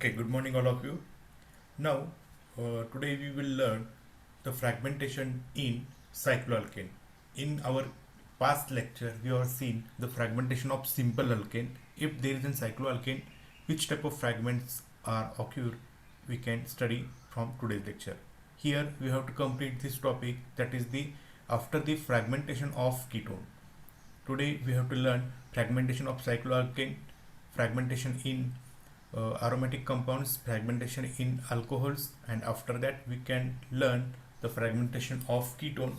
Okay, good morning, all of you. Now, today we will learn the fragmentation in cycloalkane. In our past lecture, we have seen the fragmentation of simple alkane. If there is a cycloalkane, which type of fragments are occur, we can study from today's lecture. Here, we have to complete this topic, that is the after the fragmentation of ketone. Today, we have to learn fragmentation of cycloalkane, fragmentation in aromatic compounds, fragmentation in alcohols, and after that we can learn the fragmentation of ketone,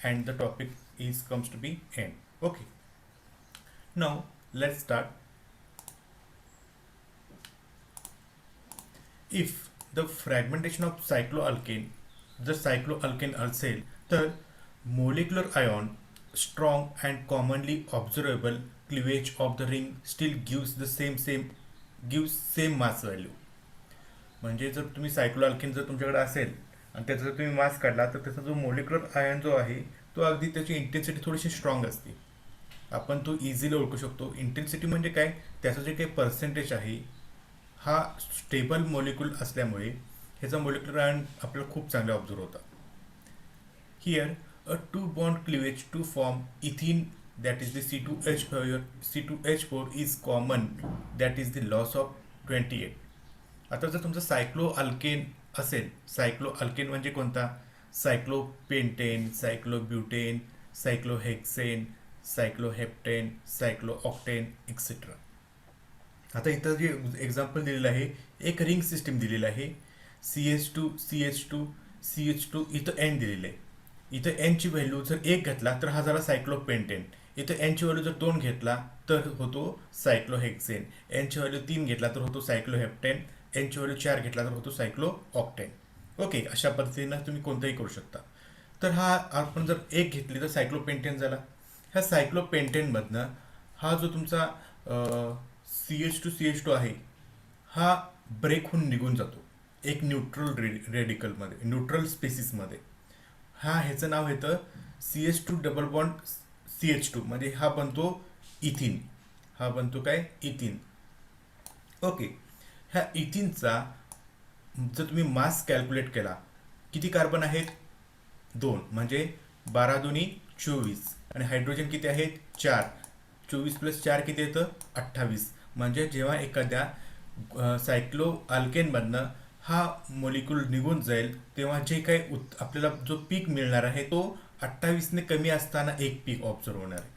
and the topic is comes to be end. Okay, now let's start. If the fragmentation of cycloalkane, the cycloalkane असेल तर molecular ion strong and commonly observable cleavage of the ring still gives the same mass value. म्हणजे जर तुम्ही सायक्लोअल्केन जर तुमच्याकडे असेल आणि त्याचा जर तुम्ही मास काढला तर त्याचा जो मोलिक्युलर आयन जो आहे तो अगदी त्याची इंटेन्सिटी थोडीशी स्ट्रॉंग असते. आपण तो इझिली ओळखू शकतो. इंटेन्सिटी म्हणजे काय, त्याचं जे काही पर्सेंटेज आहे हा स्टेबल मॉलिक्यूल असल्यामुळे ह्याचा मोलिक्युलर आयन आपल्याला खूप चांगले ऑब्झर्व होता. Here a two bond cleavage to form ethene, that is the C2H4 is common, that is the loss of 28. आता जर तुमचं सायक्लो अल्केन असेल, सायक्लो अल्केन म्हणजे कोणता, सायक्लोपेंटेन, सायक्लोब्युटेन, सायक्लोहेक्सेन, सायक्लोहेप्टेन, सायक्लोऑक्टेन एक्सेट्रा. आता इथं जे एक्झाम्पल दिलेलं आहे, एक रिंग सिस्टीम दिलेलं आहे, CH2 CH2 CH2, इथं एन दिलेलं आहे. इथं एनची व्हॅल्यू जर एक घेतला तर हा झाला सायक्लोपेंटेन. इथं एनची व्हॅल्यू जर 2 घेतला तर होतो सायक्लोहेक्सेन. एनची व्हॅल्यू 3 घेतला तर होतो सायक्लोहेप्टेन. एनची व्हॅल्यू 4 घेतला तर होतो सायक्लोऑक्टेन. ओके, अशा पद्धतीनं तुम्ही कोणताही करू शकता. तर हा आपण जर एक घेतली तर सायक्लोपेंटेन झाला. ह्या सायक्लोपेंटेनमधनं हा जो तुमचा CH2 आहे हा ब्रेक होऊन निघून जातो एक न्यूट्रल रेडिकलमध्ये, न्यूट्रल स्पेसिसमध्ये. ह्याचं नाव येतं CH2 डबल बॉन्ड CH2, म्हणजे हा बनतो इथिन. हा बनतो काय, इथिन. ओके, ह्या इथिनचा जर तुम्ही मास कॅल्क्युलेट केला, किती कार्बन आहेत, 2, म्हणजे 12 दुनी 24, आणि हायड्रोजन किती आहेत, 4. 24 प्लस 4 किती येतं, 28. म्हणजे जेव्हा एखाद्या सायक्लो अल्केनमधनं हा मोलिक्यूल निघून जाईल तेव्हा जे काही आपल्याला जो पीक मिळणार आहे तो 28ने कमी असताना एक पीक ऑब्झर्व होणार आहे.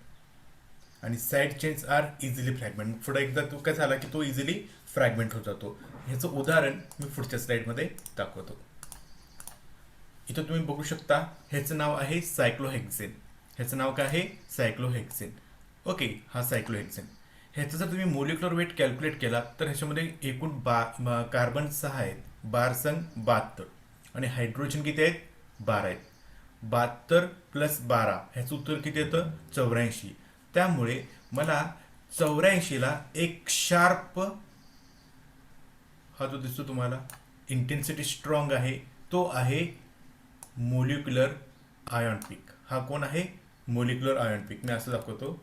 आणि side chains are easily fragment. पुढे एकदा तो काय झाला की तो इझिली फ्रॅगमेंट होत जातो. ह्याचं उदाहरण मी पुढच्या स्लाइडमध्ये दाखवतो. इथं तुम्ही बघू शकता, ह्याचं नाव आहे सायक्लोहेक्सेन. ह्याचं नाव काय आहे, सायक्लोहेक्सेन. ओके, हा सायक्लोहेक्सेन. ह्याचं जर तुम्ही मोलिक्युलर वेट कॅल्क्युलेट केला तर ह्याच्यामध्ये एकूण कार्बन 6 आहेत, 12 संग 72, आणि हायड्रोजन किती आहेत, 12 आहेत. 72 प्लस 12 ह्याचं उत्तर किती येतं, 84. त्यामुळे मला 84ला एक शार्प, हा जो दिसतो तुम्हाला इंटेन्सिटी स्ट्रॉंग आहे, तो आहे मोलिक्युलर आयॉन पीक. हा कोण आहे, मोलिक्युलर आयॉन पीक. मी असं दाखवतो.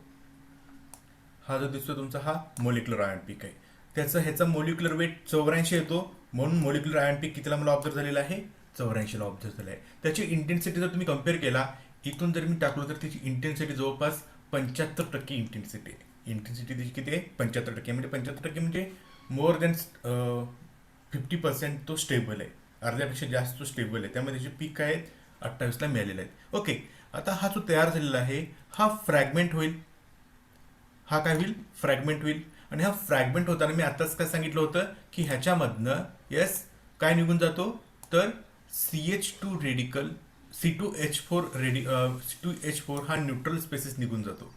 हा जो दिसतो तुमचा हा मोलिक्युलर आयॉन पीक आहे. ह्याचा मोलिक्युलर वेट 84 येतो, म्हणून मोलिक्युलर आयॉन पीक कितीला मला ऑब्झर्व झालेला आहे, 84ला ऑब्झर्व झाला आहे. त्याची इंटेन्सिटी जर तुम्ही कम्पेअर केला, इथून जर मी टाकलो तर त्याची इंटेन्सिटी जवळपास 75% इंटेन्सिटी आहे. इंटेन्सिटी त्याची किती आहे, 75%. म्हणजे 75% म्हणजे मोर दॅन 50% तो स्टेबल आहे, अर्ध्यापेक्षा जास्त तो स्टेबल आहे. त्यामुळे त्याचे पीक काय आहेत, 28ला मिळालेले आहेत. ओके, आता हा जो तयार झालेला आहे हा फ्रॅगमेंट होईल. हा काय होईल, फ्रॅगमेंट होईल. आणि हा फ्रॅगमेंट होताना मी आताच काय सांगितलं होतं की ह्याच्यामधनं काय निघून जातो, तर CH2 रेडिकल, C2H4 हा न्यूट्रल स्पेसिस निघून जातो.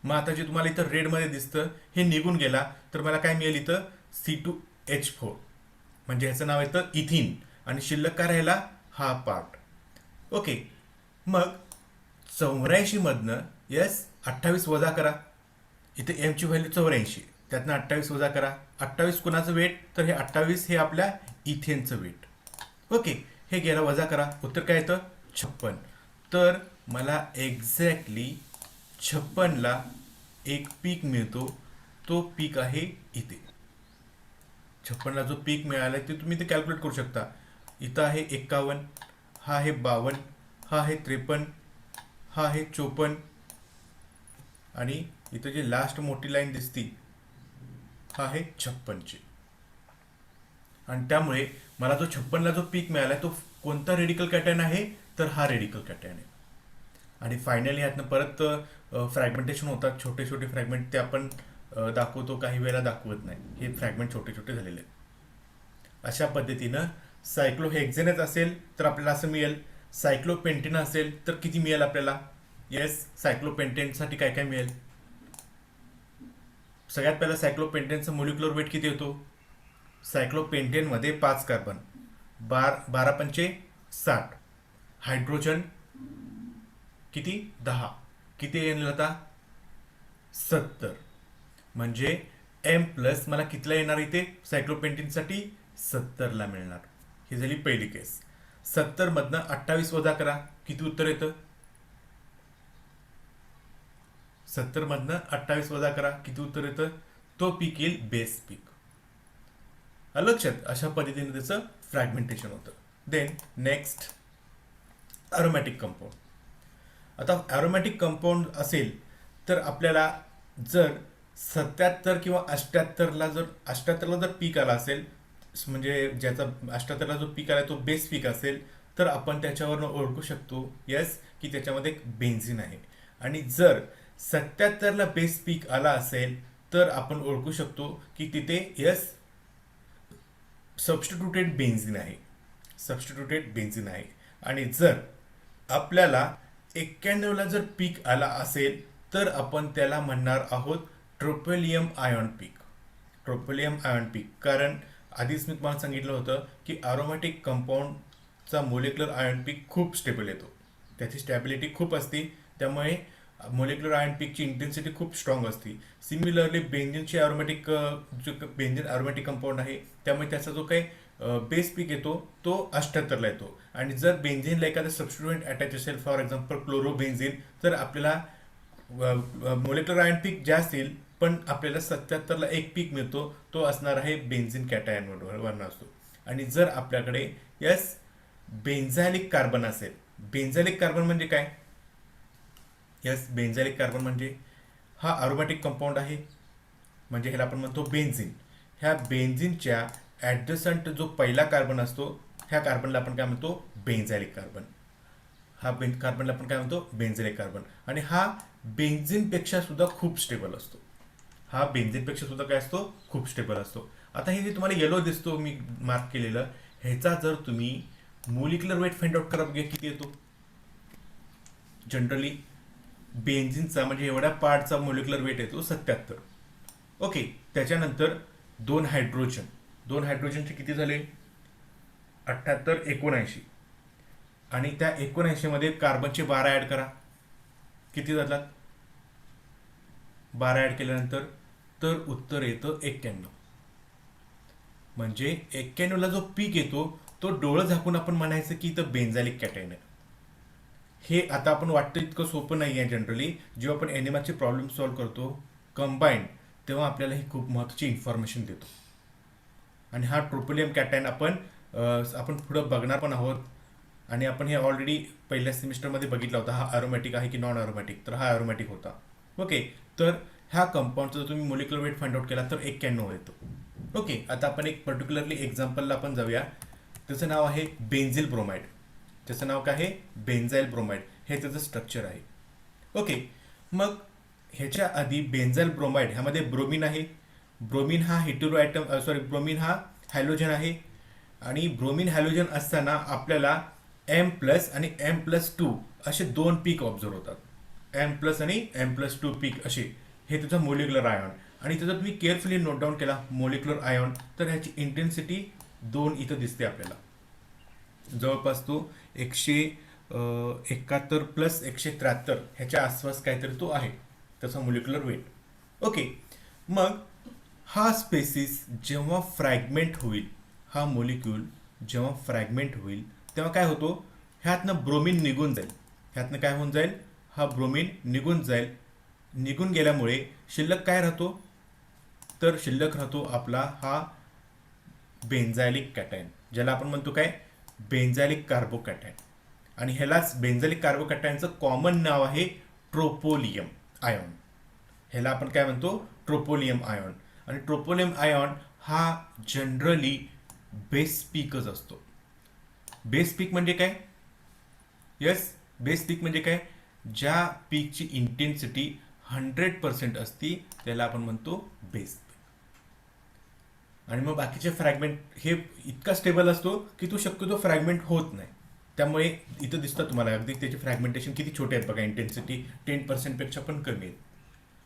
मग आता जे तुम्हाला इथं रेडमध्ये दिसतं हे निघून गेला तर मला काय मिळेल, इथं C2H4, म्हणजे ह्याचं नाव येतं इथिन, आणि शिल्लक काय राहिला, हा पार्ट. ओके, मग 84 मधनं 28 वजा करा. इथे एमची व्हॅल्यू 84, त्यातनं 28 वजा करा. 28 कुणाचं वेट, तर हे 28 हे आपल्या इथेनचं वेट. ओके, हे गेला वजा करा, उत्तर काय येतं, 56. तर मला एक्झॅक्टली 56ला एक पीक मिळतो. तो पीक आहे इथे. 56ला जो पीक मिळाला ते तुम्ही ते कॅल्क्युलेट करू शकता. इथं आहे 51, हा आहे 52, हा आहे 53, हा आहे 54 आणि इथं जी लास्ट मोठी लाईन दिसती हा आहे 56ची. आणि त्यामुळे मला जो 56ला जो पीक मिळाला तो कोणता रेडिकल कॅटायन आहे, तर हा रेडिकल कॅटायन आहे. आणि फायनली ह्यातनं परत फ्रॅगमेंटेशन होतात, छोटे छोटे फ्रॅगमेंट ते आपण दाखवतो, काही वेळेला दाखवत नाही. हे फ्रॅगमेंट छोटे छोटे झालेले आहेत. अशा पद्धतीनं सायक्लोहेक्झेनच असेल तर आपल्याला असं मिळेल. सायक्लोपेंटेन असेल तर किती मिळेल आपल्याला? येस, सायक्लोपेंटेनसाठी काय काय मिळेल? सगळ्यात पहिला सायक्लोपेंटेनचं मोलिक्युलर वेट किती येतो? सायक्लोपेंटेनमध्ये 5 कार्बन, 12 पंचे 60, हायड्रोजन किती? 10. किती येईल आता? 70. म्हणजे एम प्लस मला कितीला येणार इथे सायक्लोपेंटेनसाठी? 70ला मिळणार. ही झाली पहिली केस. 70 मधनं 28 वजा करा, किती उत्तर येतं? 70 मधनं 28 वजा करा, किती उत्तर येतं? तो पीक येईल बेस पीक. लक्षात, अशा पद्धतीने त्याचं फ्रॅगमेंटेशन होतं. Then next aromatic compound. आता अरोमॅटिक कंपाऊंड असेल तर आपल्याला जर 77 किंवा 78ला जर पीक आला असेल, म्हणजे ज्याचा 78ला जो पीक आला तो बेस पीक असेल, तर आपण त्याच्यावरनं ओळखू शकतो यस की त्याच्यामध्ये एक बेन्झिन आहे. आणि जर 77ला बेस पीक आला असेल तर आपण ओळखू शकतो की तिथे यस सबस्टिट्यूटेड बेन्झिन आहे. सबस्टिट्यूटेड बेन्झिन आहे. आणि जर आपल्याला 91ला जर पीक आला असेल तर आपण त्याला म्हणणार आहोत ट्रोपेलियम आयॉन पीक. ट्रोपेलियम आयॉन पीक, कारण आधीच मी तुम्हाला सांगितलं होतं की अरोमॅटिक कंपाऊंडचा मोलिक्युलर आयॉन पीक खूप स्टेबल येतो, त्याची स्टॅबिलिटी खूप असते, त्यामुळे मोलिक्युलर आयॉन पीकची इंटेन्सिटी खूप स्ट्रॉंग असते. सिमिलरली बेन्झिनची अरोमॅटिक जो बेन्झिन अरोमॅटिक कंपाऊंड आहे त्यामुळे त्याचा जो काही बेस पीक येतो तो 78ला येतो. आणि जर बेन्झिनला एखादा सबस्टिट्यूएंट अटॅच असेल, फॉर एक्झाम्पल क्लोरोबेन्झिन, तर आपल्याला मोलिक्युलर आयॉन पीक जास्त येईल, पण आपल्याला 77ला एक पीक मिळतो, तो असणार आहे बेन्झिन कॅटायन वरनं असतो. आणि जर आपल्याकडे यस बेन्झायलिक कार्बन असेल, बेन्झायलिक कार्बन म्हणजे काय? यस, बेन्झायलिक कार्बन म्हणजे हा अरोमॅटिक कंपाऊंड आहे, म्हणजे ह्याला आपण म्हणतो बेन्झिन. ह्या बेन्झिनच्या ॲडजसंट जो पहिला कार्बन असतो, ह्या कार्बनला आपण काय म्हणतो? बेन्झायलिक कार्बन. हा कार्बनला आपण काय म्हणतो? बेन्झायलिक कार्बन. आणि हा बेन्झिनपेक्षा सुद्धा खूप स्टेबल असतो. हा बेन्झिनपेक्षा सुद्धा काय असतो? खूप स्टेबल असतो. आता हे जे तुम्हाला येलो दिसतो मी मार्क केलेलं, ह्याचा जर तुम्ही मोलिक्युलर वेट फाइंड आउट करा, बघूया किती येतो. जनरली बेन्झिनचा म्हणजे एवढ्या पार्टचा मोलिक्युलर वेट येतो 77. ओके, त्याच्यानंतर दोन हायड्रोजनचे किती झाले? 78, 79. आणि त्या 79 मध्ये कार्बनचे 12 ऍड करा, किती जातात? 12 ऍड केल्यानंतर तर उत्तर येतं 91. म्हणजे 91ला जो पीक येतो तो डोळं झाकून आपण म्हणायचं की इथं बेन्झायलिक कॅटायन आहे. हे आता आपण वाटतं इतकं सोपं नाही आहे. जनरली जेव्हा आपण एनिमाचे प्रॉब्लेम सॉल्व्ह करतो कंबाईंड, तेव्हा आपल्याला ही खूप महत्त्वाची इन्फॉर्मेशन देतो. आणि हा ट्रोपेलियम कॅटायन आपण पुढं बघणार पण आहोत. आणि आपण हे ऑलरेडी पहिल्या सेमिस्टरमध्ये बघितला होता, हा अरोमॅटिक आहे की नॉन अरोमॅटिक, तर हा अरोमॅटिक होता. ओके, तर ह्या कंपाऊंडचा जर तुम्ही मोलिक्युलर वेट फाइंड आउट केला तर 91 येतो. ओके, आता आपण एक पर्टिक्युलरली एक्झाम्पलला आपण जाऊया. त्याचं नाव आहे बेन्झिल ब्रोमाइड. त्याचं नाव काय आहे? बेन्झाइल ब्रोमाइड. हे त्याचं स्ट्रक्चर आहे. ओके, मग ह्याच्या आधी बेन्झाइल ब्रोमाइड ह्यामध्ये ब्रोमिन आहे. ब्रोमिन हा हेटेरो ॲटम ब्रोमिन हा हॅलोजन आहे. आणि ब्रोमिन हॅलोजन असताना आपल्याला एम प्लस आणि एम प्लस 2 असे दोन पीक ऑब्झर्व होतात. एम प्लस आणि एम प्लस 2 पीक असे, हे त्याचं मोलिक्युलर आयॉन. आणि त्याचा तुम्ही केअरफुली नोट डाऊन केला मोलिक्युलर आयॉन, तर ह्याची इंटेन्सिटी 2 इथं दिसते आपल्याला. जवळपास तो 171 प्लस 173 ह्याच्या आसपास काहीतरी तो आहे त्याचा मोलिक्युलर वेट. ओके, मग हा स्पेसिस जेव्हा फ्रॅगमेंट होईल, हा मोलिक्यूल जेव्हा फ्रॅगमेंट होईल तेव्हा काय होतो? ह्यातनं ब्रोमिन निघून जाईल. ह्यातनं काय होऊन जाईल? हा ब्रोमिन निघून जाईल. निघून गेल्यामुळे शिल्लक काय राहतो? तर शिल्लक राहतो आपला हा बेन्झायलिक कॅटायन, ज्याला आपण म्हणतो काय, बेन्झायलिक कार्बोकॅटायन. आणि ह्यालाच बेन्झायलिक कार्बोकॅटायनचं कॉमन नाव आहे ट्रोपोलियम आयॉन. ह्याला आपण काय म्हणतो, ट्रोपोलियम आयॉन. आणि ट्रोपोलियम आयॉन हा जनरली बेस पीकच असतो. बेस पीक म्हणजे काय, येस, बेस पीक म्हणजे काय, ज्या पीकची इंटेन्सिटी 100% असती त्याला आपण म्हणतो बेस पीक. आणि मग बाकीचे फ्रॅगमेंट हे इतका स्टेबल असतो की तो शक्यतो फ्रॅगमेंट होत नाही. त्यामुळे इथं दिसतं तुम्हाला अगदी त्याचे फ्रॅगमेंटेशन किती छोटे आहेत बघा, इंटेन्सिटी 10% पेक्षा पण कमी आहे.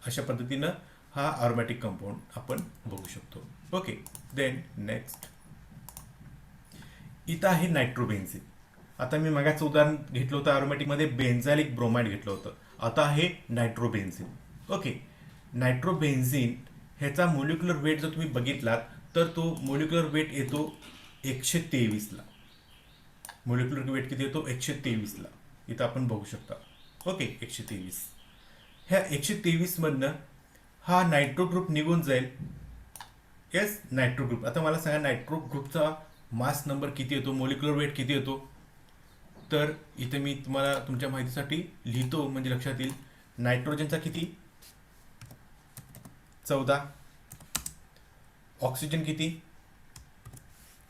अशा पद्धतीनं हा अरोमॅटिक कंपाऊंड आपण बघू शकतो. ओके, देन नेक्स्ट इथं आहे नायट्रोबेन्झिन. आता मी मगाचं उदाहरण घेतलं होतं अरोमॅटिकमध्ये, बेन्झायलिक ब्रोमाइड घेतलं होतं. आता आहे नायट्रोबेन्झिन. ओके, नायट्रोबेन्झिन ह्याचा मोलिक्युलर वेट जर तुम्ही बघितलात तर तो मोलिक्युलर वेट येतो 123ला. मोलिक्युलर वेट किती येतो, 123ला. इथं आपण बघू शकता. ओके, 123. ह्या 123 मधनं हा नायट्रो ग्रुप निघून जाईल. Yes, nitro group. आता मला सांगा नायट्रो ग्रुपचा मास नंबर किती येतो, मोलिक्युलर वेट किती येतो. तर इथे मी तुम्हाला तुमच्या माहितीसाठी लिहितो म्हणजे लक्षात येईल. नायट्रोजनचा किती, 14. ऑक्सिजन किती,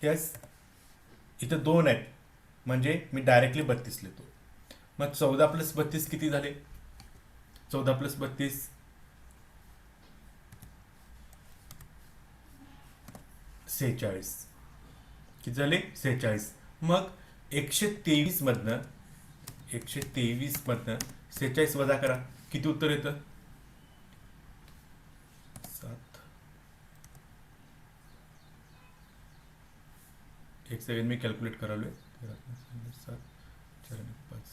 येस, इथं 2 आहेत म्हणजे मी डायरेक्टली 32 लिहितो. मग 14 + 32 किती झाले, 14 + 32 46. किती झाले, 46. मग 123 मधनं 46 वजा करा, किती उत्तर येतं, 7. एक सेकंड मी कॅल्क्युलेट करालोय. 7 4 5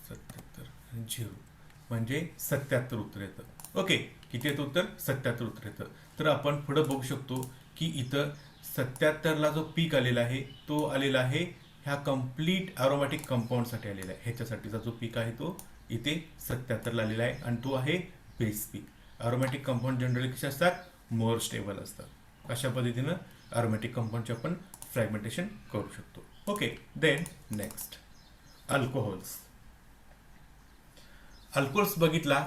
77 आणि 0 म्हणजे 77 उत्तर येतं. ओके, किती येतं उत्तर, 77 उत्तर येतं. तर आपण पुढं बघू शकतो की इथं 77ला जो पीक आलेला आहे तो आलेला आहे ह्या कम्प्लीट अरोमॅटिक कंपाऊंडसाठी आलेला आहे. ह्याच्यासाठीचा जो पीक आहे तो इथे 77ला आलेला आहे आणि तो आहे बेस पीक. अरोमॅटिक कंपाऊंड जनरली कसे असतात, मोर स्टेबल असतात. अशा पद्धतीनं अरोमॅटिक कंपाऊंडचे आपण फ्रॅगमेंटेशन करू शकतो. Okay, then next alcohols. Alcohols बघितला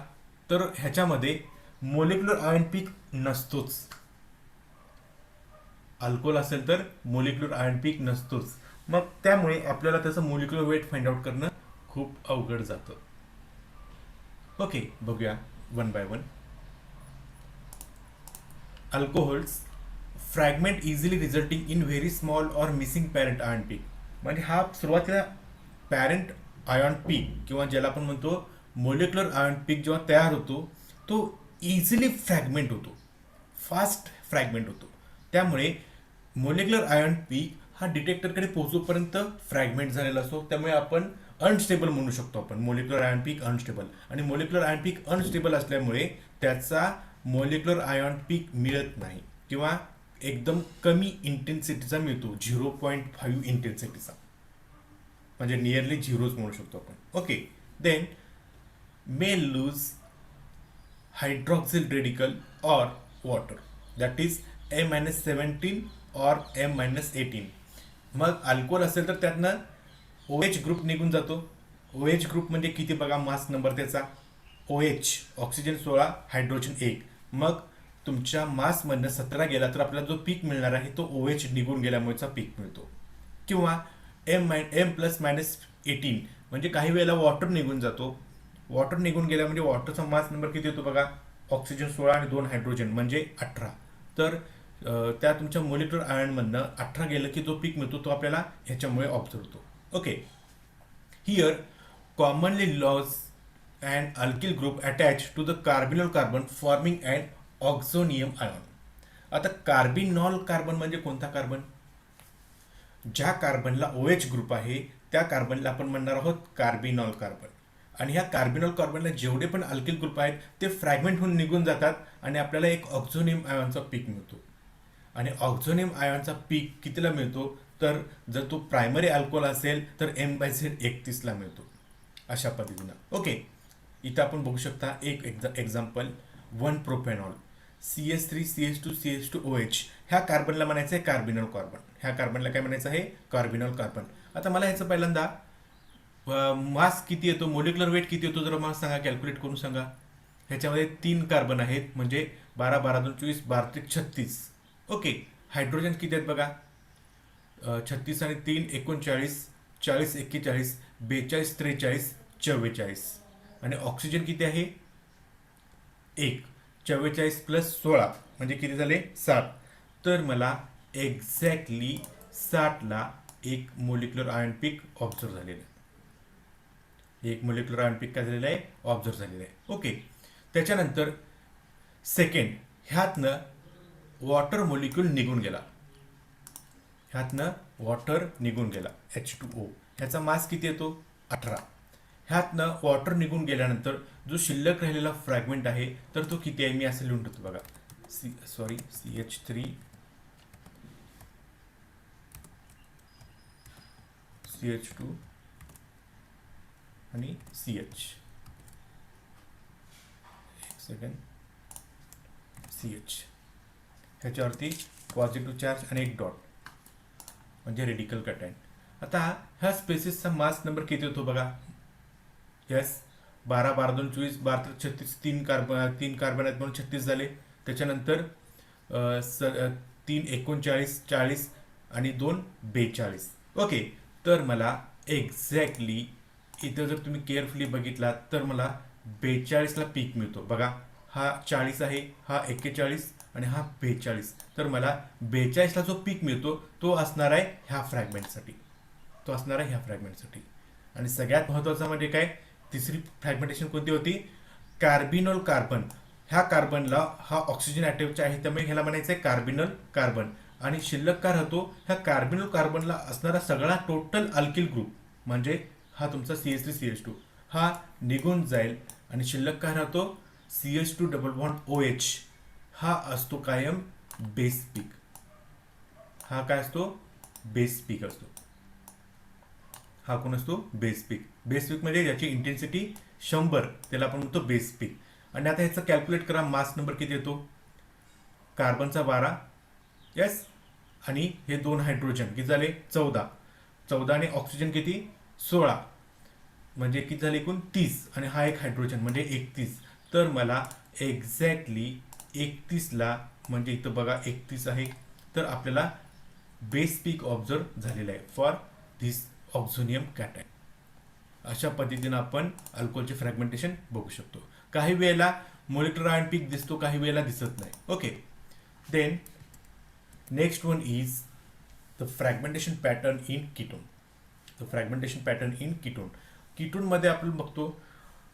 तर ह्याच्यामध्ये मोलिक्युलर आयन पीक नसतोच. अल्कोहोल असेल तर मोलिक्युलर आयन पीक नसतोच. मग त्यामुळे आपल्याला त्याचं मोलिक्युलर वेट फाइंड आउट करणं खूप अवघड जातं. ओके, बघूया one by one. Alcohols fragment easily resulting in very small or missing parent ion peak. म्हणजे हा सुरुवातीला पॅरेंट आयन पीक किंवा ज्याला आपण म्हणतो मोलिक्युलर आयन पीक जेव्हा तयार होतो तो इझिली फ्रॅगमेंट होतो, फास्ट फ्रॅगमेंट होतो. त्यामुळे मोलिक्युलर आयन पीक हा डिटेक्टरकडे पोहोचोपर्यंत फ्रॅगमेंट झालेला असतो. त्यामुळे आपण अनस्टेबल म्हणू शकतो आपण मोलिक्युलर आयन पीक अनस्टेबल. आणि मोलिक्युलर आयन पीक अनस्टेबल असल्यामुळे त्याचा मोलिक्युलर आयन पीक मिळत नाही किंवा एकदम कमी इंटेन्सिटीचा मिळतो, 0.5 इंटेन्सिटीचा, म्हणजे नियरली झिरोच म्हणू शकतो आपण. Okay, then may lose hydroxyl radical or water, that is M-17 or M-18. मग अल्कोहोल असेल तर त्यातनं OH ग्रुप निघून जातो. OH ग्रुप म्हणजे किती बघा, मास नंबर त्याचा, OH ऑक्सिजन 16 हायड्रोजन 1. मग तुमच्या मासमधनं 17 गेला तर आपल्याला जो पीक मिळणार आहे तो OH निघून गेल्यामुळेचा पीक मिळतो. किंवा M+-18 म्हणजे काही वेळेला वॉटर निघून जातो. वॉटर निघून गेल्या म्हणजे वॉटरचा मास नंबर किती होतो बघा, ऑक्सिजन 16 आणि 2 हायड्रोजन म्हणजे 18. तर त्या तुमच्या मोलिक्युलर आयनमधनं 18 गेलं की जो पीक मिळतो तो आपल्याला ह्याच्यामुळे ऑब्झर्व होतो. Okay, here commonly loses and alkyl group attach to the carbinol carbon forming and oxonium ion. आता कार्बिनॉल कार्बन म्हणजे कोणता कार्बन, ज्या कार्बनला OH ग्रुप आहे त्या कार्बनला आपण म्हणणार आहोत कार्बिनॉल कार्बन. आणि ह्या कार्बिनॉल कार्बनला जेवढे पण अल्किल ग्रुप आहेत ते फ्रॅगमेंट होऊन निघून जातात आणि आपल्याला एक ऑक्झोनियम आयॉनचा पीक मिळतो. आणि ऑक्झोनियम आयॉनचा पीक कितीला मिळतो, तर जर तो प्रायमरी अल्कोहोल असेल तर M/Z 31ला मिळतो. अशा पद्धतीनं. ओके, इथं आपण बघू शकता एक एक्झाम्पल 1 प्रोपेनॉल. CH3CH2CH2OH ह्या कार्बनला म्हणायचं आहे कार्बिनल कार्बन. ह्या कार्बनला काय म्हणायचं आहे? Carbinol carbon. आता मला ह्याचं पहिल्यांदा मास किती येतो, मोलिक्युलर वेट किती येतो जरा मला सांगा, कॅल्क्युलेट करून सांगा. ह्याच्यामध्ये 3 कार्बन आहेत म्हणजे 12 12 2 24 12 त्रिक 36. ओके. हायड्रोजन किती आहेत बघा, 36 आणि 3 39, 40 41, 42 43 44. आणि ऑक्सिजन किती आहे? 1. 44 प्लस 16 म्हणजे किती झाले? 60. तर मला एक्झॅक्टली 60ला एक मोलिक्युलर आयन पीक ऑब्झर्व झालेलं आहे. एक मोलिक्युलर आयन पीक काय झालेलं आहे? ऑब्झर्व झालेलं आहे. ओके. त्याच्यानंतर सेकंड, ह्यातनं वॉटर मोलिक्यूल निघून गेला. ह्यातनं वॉटर निघून गेला, H2O. ह्याचा मास किती येतो? 18. ह्यातनं वॉटर निघून गेल्यानंतर जो शिल्लक राहिलेला फ्रॅगमेंट आहे तर तो किती आहे? मी असं लिहून ठेवतो बघा. CH3 CH2 आणि CH. एक सेकंड. CH ह्याच्यावरती पॉझिटिव्ह चार्ज आणि एक डॉट म्हणजे रेडिकल कटायन. आता ह्या स्पेसिसचा मास नंबर किती होतो बघा. यस, 12 12 2 24 12 36, 3 कार्बन आहेत म्हणून 36 झाले. त्याच्यानंतर 3 39 40 आणि 2 42. ओके. तर मला एक्झॅक्टली इथं जर तुम्ही केअरफुली बघितला तर मला 42ला पीक मिळतो बघा. हा 40 आहे, हा 41 आणि हा 42. तर मला 42ला जो पीक मिळतो तो असणार आहे ह्या फ्रॅगमेंटसाठी. आणि सगळ्यात महत्त्वाचं म्हणजे काय, तिसरी फ्रॅगमेंटेशन कोणती होती? Carbinol carbon. ह्या कार्बनला हा ऑक्सिजन ॲटमचा आहे त्यामुळे ह्याला म्हणायचं आहे कार्बिनल कार्बन. आणि शिल्लक काय राहतो? ह्या कार्बिनल कार्बनला असणारा सगळा टोटल अल्किल ग्रुप म्हणजे हा तुमचा CH3CH2 हा निघून जाईल आणि शिल्लक काय राहतो? CH2 डबल बॉन्ड OH हा असतो कायम बेस पीक. हा काय असतो? बेस पीक असतो. हा कोण असतो? बेस पीक. बेस पीक म्हणजे याची इंटेन्सिटी 100, त्याला आपण म्हणतो बेस पीक. आणि आता ह्याचं कॅल्क्युलेट करा, मास नंबर किती येतो? कार्बनचा 12, यस, आणि हे 2 हायड्रोजन किती झाले? 14 आणि ऑक्सिजन किती? 16 म्हणजे किती झाले एकूण? 30. आणि हा एक हायड्रोजन म्हणजे 31. तर मला एक्झॅक्टली 31ला म्हणजे इथं बघा 31 आहे तर आपल्याला बेस पीक ऑब्झर्व झालेला आहे फॉर धिस ऑक्झोनियम कॅटायन. अशा पद्धतीनं आपण अल्कोहोलचे फ्रॅगमेंटेशन बघू शकतो. काही वेळेला मोलिक्युलर आयन पीक दिसतो, काही वेळेला दिसत नाही. Okay. Then next one is the fragmentation pattern in ketone. कीटोनमध्ये आपण बघतो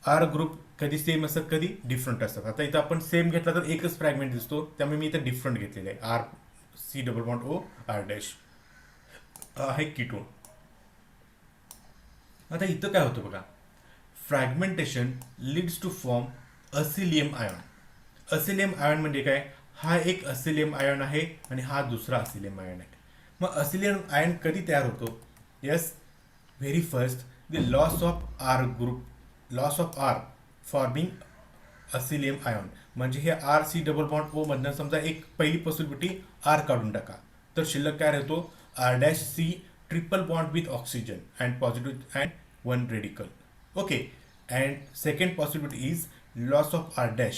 आर ग्रुप कधी सेम असतात कधी डिफरंट असतात. आता इथं आपण सेम घेतला तर एकच फ्रॅगमेंट दिसतो त्यामुळे मी इथं डिफरंट घेतलेलं आहे. RC double bond O R' आहे कीटोन. आता इथं काय होतं बघा, fragmentation leads to form acylium ion. Acylium ion म्हणजे काय? हा एक असिलियम आयॉन आहे आणि हा दुसरा असिलियम आयॉन आहे. मग असिलियम आयॉन कधी तयार होतो? Yes, very first the loss of R forming acylium ion. म्हणजे हे RC डबल बॉन्ड O मधनं समजा एक पहिली पॉसिबिलिटी R काढून टाका तर शिल्लक काय राहतो? R' triple bond with oxygen and positive and 1 radical. Okay. And second possibility is loss of R'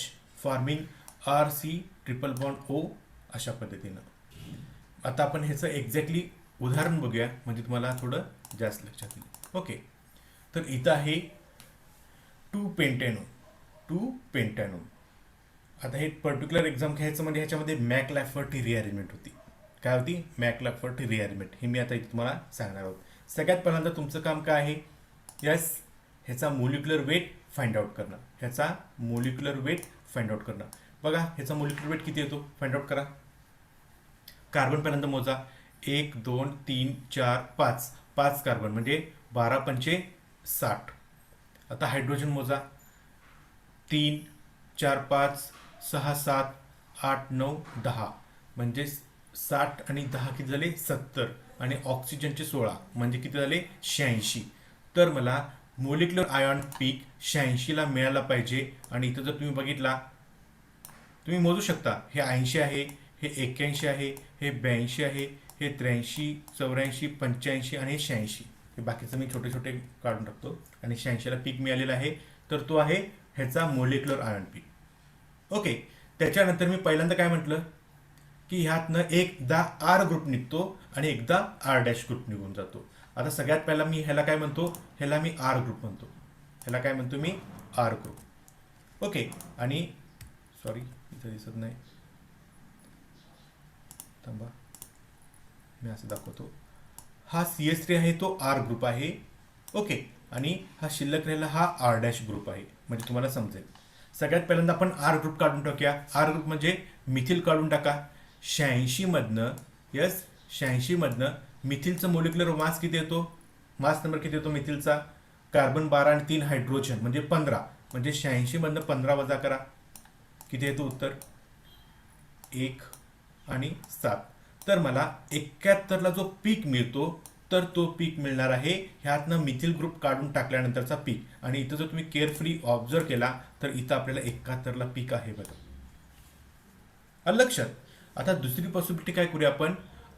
forming RC triple bond O अशा पद्धतीनं. आता आपण ह्याचं एक्झॅक्टली उदाहरण बघूया म्हणजे तुम्हाला थोडं जास्त लक्षात येईल. ओके. तर इथं आहे 2 पेंटॅनोन. आता हे पर्टिक्युलर एक्झाम घ्यायचं म्हणजे ह्याच्यामध्ये मॅकलाफर्टी रिअरेंजमेंट होती. काय होती? मॅकलाफर्टी रिअरेंजमेंट. हे मी आता इथे तुम्हाला सांगणार आहोत. सगळ्यात पहिल्यांदा तुमचं काम काय आहे? यस, ह्याचा मोलिक्युलर वेट फाइंड आउट करणं. बघा ह्याचा मोलिक्युलर वेट किती येतो? फाइंड आउट करा. कार्बन पहिल्यांदा मोजा. 1 2 3 4 5 5 कार्बन म्हणजे 12 पंचे 60. आता हायड्रोजन मोजा. 3 4 5 6 7 8 9 10 म्हणजे 60 आणि 10 किती झाले? 70. आणि ऑक्सिजनचे 16 म्हणजे किती झाले? 86. तर मला मोलिक्युलर आयॉन पीक 86ला मिळाला पाहिजे. आणि इथं जर तुम्ही बघितला तुम्ही मोजू शकता. हे 80 आहे, हे 81 आहे, हे 82 आहे, हे 83, 84, 85 आणि हे 86. हे बाकीचं मी छोटे छोटे काढून टाकतो. आणि 86ला पीक मिळालेला आहे, तर तो आहे ह्याचा मोलिक्युलर आयन पीक. ओके. त्याच्यानंतर मी पहिल्यांदा काय म्हटलं की ह्यातनं एकदा आर ग्रुप निघतो आणि एकदा आर डॅश ग्रुप निघून जातो. आता सगळ्यात पहिला मी ह्याला काय म्हणतो, ह्याला मी आर ग्रुप म्हणतो. ह्याला काय म्हणतो मी, आर ग्रुप. ओके. आणि सॉरी, इथं दिसत नाही, थांबा, मी असं दाखवतो. हा CS3 आहे, तो आर ग्रुप आहे. ओके. आणि हा शिल्लक राहिला हा आर डॅश ग्रुप आहे, म्हणजे तुम्हाला समजेल. सगळ्यात पहिल्यांदा आपण आर ग्रुप काढून टाकूया. आर ग्रुप म्हणजे मिथिल काढून टाका. 86 मधनं, यस, 86 मधनं मिथिलचं मोलिक्युलर मास किती येतो, मास नंबर किती येतो मिथिलचा, कार्बन 12 आणि 3 हायड्रोजन म्हणजे 15. म्हणजे 86 मधनं 15 वजा करा, किती येतो उत्तर, 1 आणि 7. तर मला 71ला जो पीक मिळतो, तर तो पीक मिळणार आहे ह्यातनं मिथिल ग्रुप काढून टाकल्यानंतरचा पीक. आणि इथं जर तुम्ही केअरफुली ऑब्झर्व केला तर इथं आपल्याला 71ला पीक आहे बघा. आलं लक्षात. आता दुसरी पॉसिबिलिटी काय करूया आपण,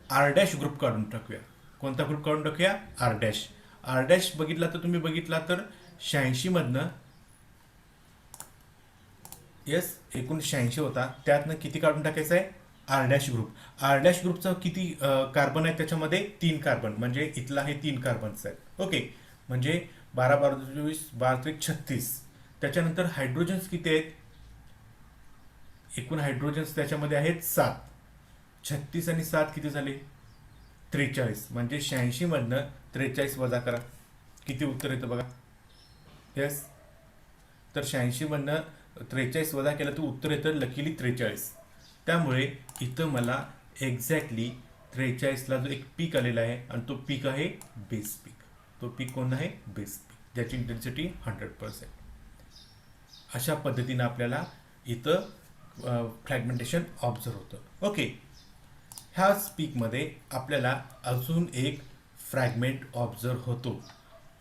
आर डॅश ग्रुप काढून टाकूया. कोणता ग्रुप काढून टाकूया, आर डॅश. आर डॅश बघितला तर तुम्ही बघितला तर 86 मधनं, यस, एकूण 86 होता, त्यातनं किती काढून टाकायचं आहे, R dash group. R dash ग्रुपचं किती कार्बन आहे त्याच्यामध्ये, 3 कार्बन, म्हणजे इथला हे 3 कार्बन्स आहेत. ओके. म्हणजे 12 12 24 12 36. त्याच्यानंतर हायड्रोजन्स किती आहेत, एकूण हायड्रोजन्स त्याच्यामध्ये आहेत 7. 36 आणि 7 किती झाले, 43. म्हणजे 86 मधनं 43 वजा करा, किती उत्तर येतं बघा. यस. तर 86 मधनं 43 वजा केलं तर उत्तर येतं लकीली 43. त्यामुळे इथं मला एक्झॅक्टली 43ला जो एक पीक आलेला आहे, आणि तो पीक आहे बेस पीक. तो पीक कोण आहे, बेस पीक, ज्याची इंटेन्सिटी 100%. अशा पद्धतीनं आपल्याला इथं फ्रॅगमेंटेशन ऑब्झर्व होतं. ओके. ह्या स्पीकमध्ये आपल्याला अजून एक फ्रॅगमेंट ऑब्झर्व होतो.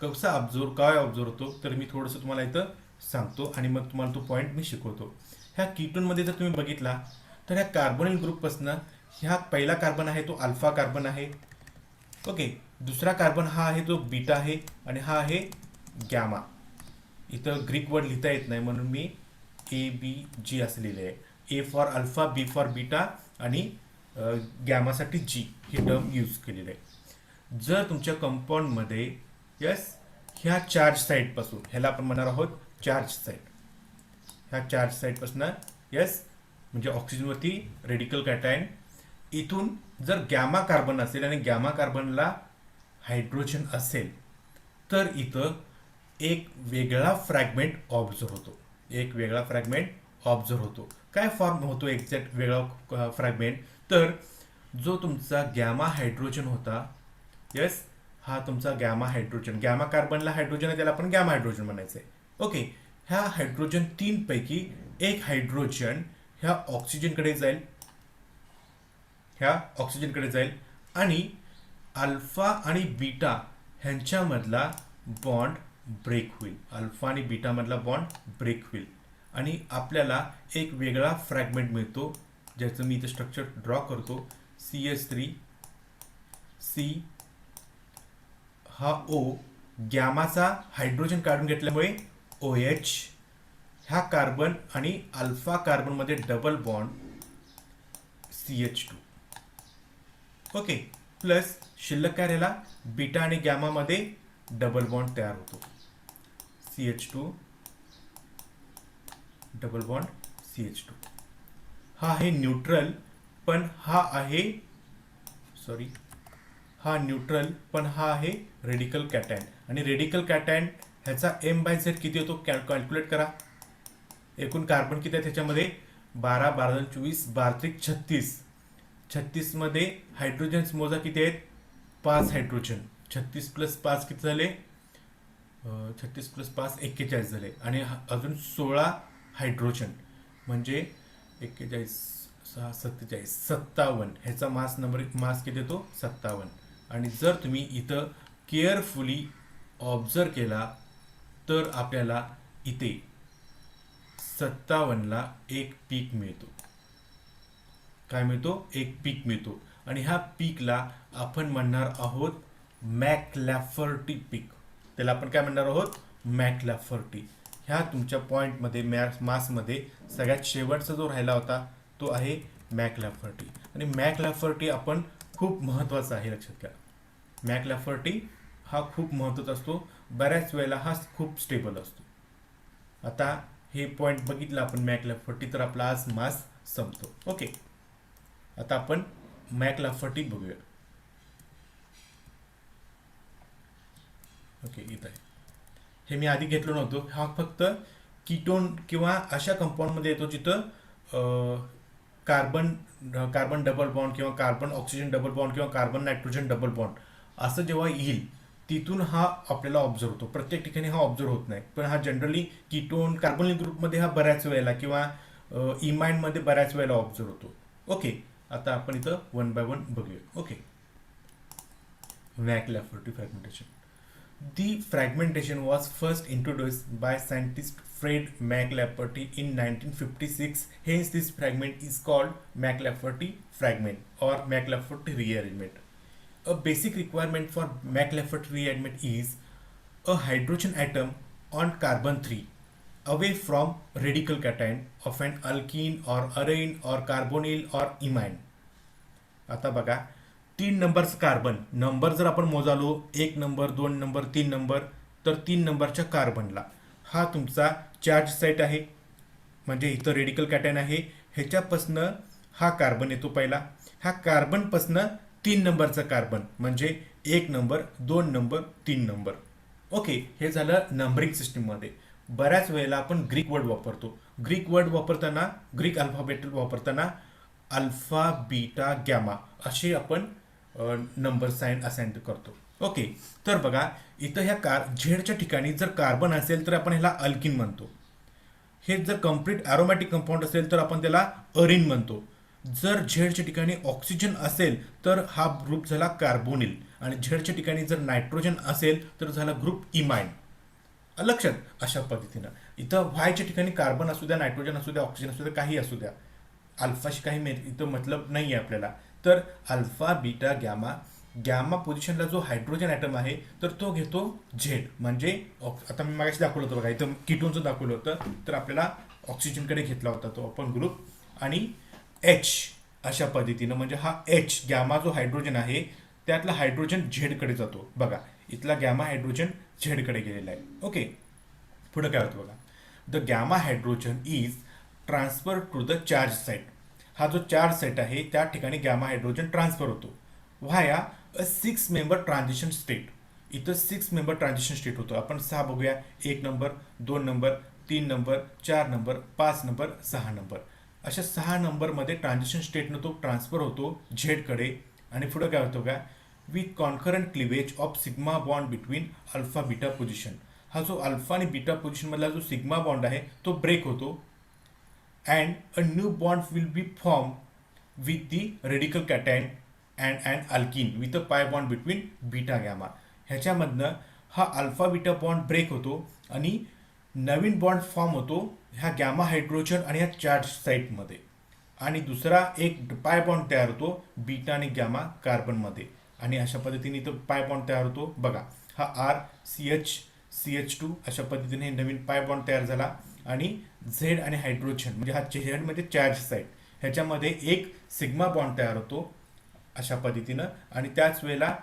कसा ऑब्झर्व, काय ऑब्झर्व होतो, तर मी थोडंसं तुम्हाला इथं सांगतो आणि मग तुम्हाला तो पॉईंट मी शिकवतो. ह्या कीटोनमध्ये जर तुम्ही बघितला तर ह्या कार्बोनिल ग्रुपपासनं ह्या पहिला कार्बन आहे तो अल्फा कार्बन आहे. ओके. दुसरा कार्बन हा आहे तो बीटा आहे, आणि हा आहे गॅमा. इथं ग्रीक वर्ड लिहिता येत नाही म्हणून मी ABG असं लिहिलं आहे. A for alpha, B for beta आणि गॅमासाठी G ही टर्म यूज केलेली आहे. जर तुमच्या कंपाऊंडमध्ये, यस, ह्या चार्ज साईडपासून, ह्याला आपण म्हणणार आहोत चार्ज साईड, ह्या चार्ज साईडपासून, यस, म्हणजे ऑक्सिजनवरती रेडिकल कॅटायन, इथून जर गॅमा कार्बन असेल आणि गॅमा कार्बनला हायड्रोजन असेल, तर इथं एक वेगळा फ्रॅगमेंट ऑब्झर्व होतो. एक वेगळा फ्रॅगमेंट ऑब्झर्व होतो. काय फॉर्म होतो एक्झॅक्ट वेगळा फ्रॅगमेंट, तर जो तुमचा गॅमा हायड्रोजन होता, यस, हा तुमचा गॅमा हायड्रोजन, गॅमा कार्बनला हायड्रोजन आहे, त्याला आपण गॅमा हायड्रोजन म्हणायचं आहे. ओके. ह्या हायड्रोजन 3 पैकी एक हायड्रोजन ह्या ऑक्सिजनकडे जाईल, ह्या ऑक्सिजनकडे जाईल, आणि अल्फा आणि बीटा ह्यांच्यामधला बॉन्ड ब्रेक होईल. अल्फा आणि बीटा मधला बॉन्ड ब्रेक होईल, आणि आपल्याला एक वेगळा फ्रॅगमेंट मिळतो, ज्याचं मी इथे स्ट्रक्चर ड्रॉ करतो. CH3, C, हा O, गॅमाचा हायड्रोजन काढून घेतल्यामुळे OH, ह्या कार्बन आणि अल्फा कार्बन मध्ये double bond CH2. Okay. Plus शिल्लक काय राहिला, बीटा आणि गॅमा मध्ये डबल बॉन्ड तयार होतो, CH2, डबल बॉन्ड CH2. हा आहे न्यूट्रल, पण हा आहे, सॉरी, हा न्यूट्रल पण हा आहे रेडिकल कॅटायन. आणि रेडिकल कॅटायन ह्याचा M/Z किती होतो कॅल्क्युलेट करा. एकूण कार्बन किती आहे त्याच्यामध्ये, 12 12 24 12 36. 36 मध्ये हायड्रोजन्स मोजा किती आहेत, 5 हायड्रोजन. 36 प्लस 5 किती झाले, 36 प्लस 5 41 झाले. आणि अजून 16 हायड्रोजन, म्हणजे 41 6 47 57. ह्याचा मास नंबर, मास किती येतो, 57. आणि जर तुम्ही इथं केअरफुली ऑब्झर्व केला तर आपल्याला इथे 57ला एक पीक मिळतो. काय मिळतो? एक पीक मिळतो. आणि ह्या पीकला आपण म्हणणार आहोत मॅकलॅफर्टी पीक. त्याला आपण काय म्हणणार आहोत? मॅकलॅफर्टी. ह्या तुमच्या पॉईंटमध्ये मासमध्ये सगळ्यात शेवटचा जो राहिला होता तो आहे मॅकलॅफर्टी. आणि मॅकलॅफर्टी आपण खूप महत्त्वाचा आहे, लक्षात घ्या. मॅकलॅफर्टी हा खूप महत्त्वाचा असतो. बऱ्याच वेळेला हा खूप स्टेबल असतो. आता हे पॉईंट बघितलं आपण मॅकलॅफर्टी, तर आपला आज मास संपतो. ओके, आता आपण मॅकलॅफर्टी बघूया. ओके, इथं आहे. हे मी आधी घेतलं नव्हतं. हा फक्त कीटोन किंवा अशा कंपाऊंडमध्ये येतो जिथं कार्बन कार्बन डबल बॉन्ड किंवा कार्बन ऑक्सिजन डबल बॉन्ड किंवा कार्बन नायट्रोजन डबल बॉन्ड असं जेव्हा येईल तिथून हा आपल्याला ऑब्झर्व होतो. प्रत्येक ठिकाणी हा ऑब्झर्व होत नाही, पण हा जनरली कीटोन कार्बोनिल ग्रुपमध्ये हा बऱ्याच वेळेला किंवा इमाइनमध्ये बऱ्याच वेळेला ऑब्झर्व होतो. ओके, आता आपण इथं वन बाय वन बघूया. Okay, McLafferty fragmentation. The fragmentation was first introduced by scientist Fred McLafferty in 1956. Hence, this fragment is called McLafferty fragment or McLafferty rearrangement. A basic requirement for McLafferty rearrangement is a hydrogen atom on carbon 3 away from radical cation of an alkene or arene or carbonyl or imine. आता बघा, 3 नंबरचं carbon number जर आपण मोजालो, 1 number, 2 number, 3 number, तर 3 नंबरच्या कार्बनला हा तुमचा charge site आहे. म्हणजे इथं रेडिकल कॅटॅन आहे. ह्याच्यापासनं हा कार्बन येतो पहिला. ह्या कार्बनपासनं 3 नंबरचा कार्बन म्हणजे 1 नंबर, 2 नंबर, 3 नंबर. ओके, हे झालं नंबरिंग सिस्टीममध्ये. बऱ्याच वेळेला आपण ग्रीक वर्ड वापरतो. ग्रीक वर्ड वापरताना, ग्रीक अल्फाबेट वापरताना अल्फा, बीटा, गॅमा असे आपण नंबर साइन असाइन करतो. ओके, तर बघा इथं ह्या झेडच्या ठिकाणी जर कार्बन असेल तर आपण ह्याला अल्किन म्हणतो. हे जर कम्प्लीट ॲरोमॅटिक कंपाऊंड असेल तर आपण त्याला अरिन म्हणतो. जर झेडच्या ठिकाणी ऑक्सिजन असेल तर हा ग्रुप झाला कार्बोनिल, आणि झेडच्या ठिकाणी जर नायट्रोजन असेल तर झाला ग्रुप इमाइन. लक्षात, अशा पद्धतीनं इथं व्हायच्या ठिकाणी कार्बन असू द्या, नायट्रोजन असू द्या, ऑक्सिजन असू द्या, काही असू द्या, अल्फाशी काही इथं मतलब नाही आहे आपल्याला. तर अल्फा, बीटा, गॅमा. गॅमा पोझिशनला जो हायड्रोजन ॲटम आहे तर तो घेतो झेड. म्हणजे आता मी मागाशी दाखवलं होतं बघा, इथं कीटोनचं दाखवलं होतं, तर आपल्याला ऑक्सिजनकडे घेतला होता तो आपण ग्रुप. आणि एच अशा पद्धतीनं, म्हणजे हा एच गॅमा जो हायड्रोजन आहे त्यातला हायड्रोजन झेडकडे जातो. बघा, इथला गॅमा हायड्रोजन झेडकडे गेलेला आहे. ओके, पुढं काय होतं बघा. The gamma hydrogen is transfer to the charge site. हा जो चार्ज सेट आहे त्या ठिकाणी गॅमा हायड्रोजन ट्रान्सफर होतो via a 6 member transition state. इथं 6 मेंबर ट्रान्झिशन स्टेट होतं. आपण 6 बघूया. 1 number, 2 number, 3 number, 4 number, 5 number, 6 number, अशा 6 नंबरमध्ये ट्रान्झिशन स्टेटनं तो ट्रान्सफर होतो झेडकडे. आणि पुढं काय होतं का, with concurrent cleavage of sigma bond between alpha beta position. हा जो अल्फा आणि बीटा पोझिशनमधला जो सिग्मा बॉन्ड आहे तो ब्रेक होतो. And a new bond will be formed with the radical cation and an alkene with a pi bond between beta gamma. ह्याच्यामधनं हा alpha beta bond break होतो आणि नवीन बॉन्ड फॉर्म होतो ह्या gamma hydrogen आणि ह्या चार्ज साईटमध्ये. आणि दुसरा एक पाय बॉन्ड तयार होतो बीटा आणि गॅमा कार्बनमध्ये. आणि अशा पद्धतीने इथं पाय बॉन्ड तयार होतो. बघा, हा आर CH2 अशा पद्धतीने नवीन पाय बॉन्ड तयार झाला. आणि झेड आणि हायड्रोजन म्हणजे हा झेडमध्ये चार्ज साईट ह्याच्यामध्ये एक सिग्मा बॉन्ड तयार होतो अशा पद्धतीनं. आणि त्याच वेळेला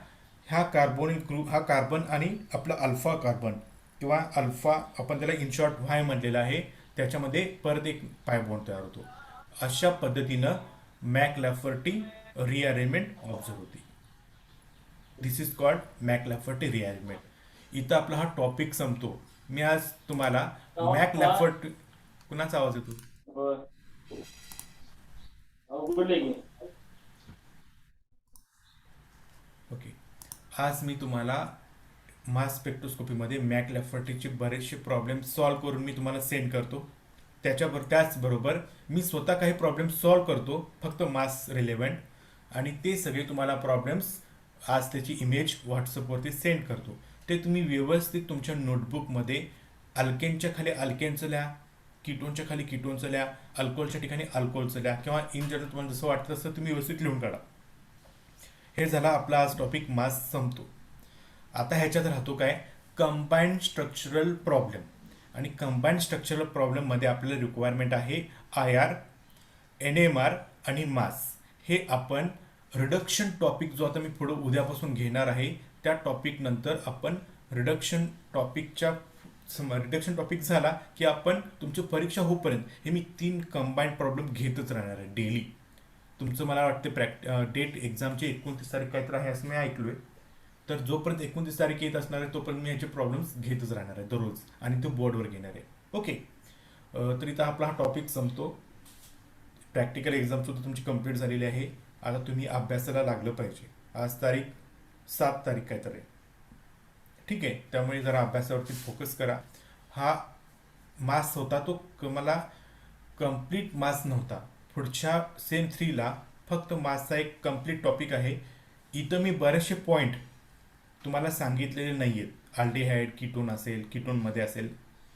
ह्या कार्बोनिल ग्रुप, हा कार्बन आणि आपला अल्फा कार्बन किंवा अल्फा आपण त्याला इन शॉर्ट व्हाय म्हणलेला आहे, त्याच्यामध्ये परत एक पाय बॉन्ड तयार होतो. अशा पद्धतीनं मॅकलॅफर्टी रिअरेंजमेंट ऑब्झर्व होती. दिस इज कॉल्ड मॅकलॅफर्टी रिअरेंजमेंट. इथं आपला हा टॉपिक संपतो. मी आज तुम्हाला मॅकलॅफर्टी, कुणाचा आवाज येतो? ओके, आज मी तुम्हाला मास स्पेक्ट्रोस्कोपीमध्ये मॅकलॅफर्टीचे बरेचसे प्रॉब्लेम सॉल्व करून मी तुम्हाला सेंड करतो. त्याचबरोबर मी स्वतः काही प्रॉब्लेम सॉल्व करतो फक्त मास रिलेव्हंट, आणि ते सगळे तुम्हाला प्रॉब्लेम्स आज त्याची इमेज व्हॉट्सअपवरती सेंड करतो. ते तुम्ही व्यवस्थित तुमच्या नोटबुकमध्ये अल्केनच्या खाली अल्केनचं लिहा, कीटोनच्या खाली कीटोनचं लिहा, अल्कोहोलच्या ठिकाणी अल्कोहोलचं लिहा, किंवा इन जनरल तुम्हाला जसं वाटतं तसं तुम्ही व्यवस्थित लिहून काढा. हे झाला आपला आज टॉपिक, मास संपतो. आता ह्याच्यात राहतो काय, कंबाईंड स्ट्रक्चरल प्रॉब्लेम. आणि कंबाईंड स्ट्रक्चरल प्रॉब्लेममध्ये आपल्याला रिक्वायरमेंट आहे IR, NMR आणि मास. हे आपण रिडक्शन टॉपिक जो आता मी पुढं उद्यापासून घेणार आहे त्या टॉपिक नंतर आपण रिडक्शन टॉपिक झाला की आपण तुमची परीक्षा होईपर्यंत हे मी 3 कंबाईंड प्रॉब्लेम घेतच राहणार आहे डेली. तुमचं मला वाटते डेट एक्झामची 29 तारीख काहीतरी आहे असं मी ऐकलोय. तर जोपर्यंत 29 तारीख येत असणार आहे तोपर्यंत मी ह्याचे प्रॉब्लेम्स घेतच राहणार आहे दररोज, आणि तो बोर्डवर घेणार आहे. ओके, तर इथं आपला हा टॉपिक संपतो. प्रॅक्टिकल एक्झाम सुद्धा तुमची कंप्लीट झालेली आहे. आता तुम्ही अभ्यासाला लागलं पाहिजे. आज तारीख 7 तारीख काहीतरी आहे. ठीक आहे, त्यामुळे जरा अभ्यासावरती फोकस करा. हा मास होता तो मला कम्प्लीट मास नव्हता. पुढच्या सेम 3ला फक्त मासचा एक कम्प्लीट टॉपिक आहे. इथं मी बरेचसे पॉईंट तुम्हाला सांगितलेले नाही आहेत. अल्डिहाइड कीटोन असेल, कीटोनमध्ये असेल,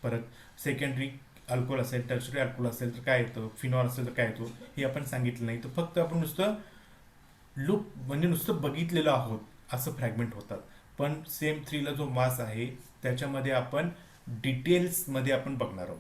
परत सेकंडरी अल्कोहोल असेल, टर्शरी अल्कोहोल असेल तर काय येतं, फिनॉल असेल तर काय येतो, हे आपण सांगितलं नाही. तर फक्त आपण नुसतं म्हणजे नुसतं बघितलेलं आहोत असं फ्रॅगमेंट होतात. पण सेम 3ला जो मास आहे त्याच्यामध्ये आपण डिटेल्समध्ये आपण बघणार आहोत.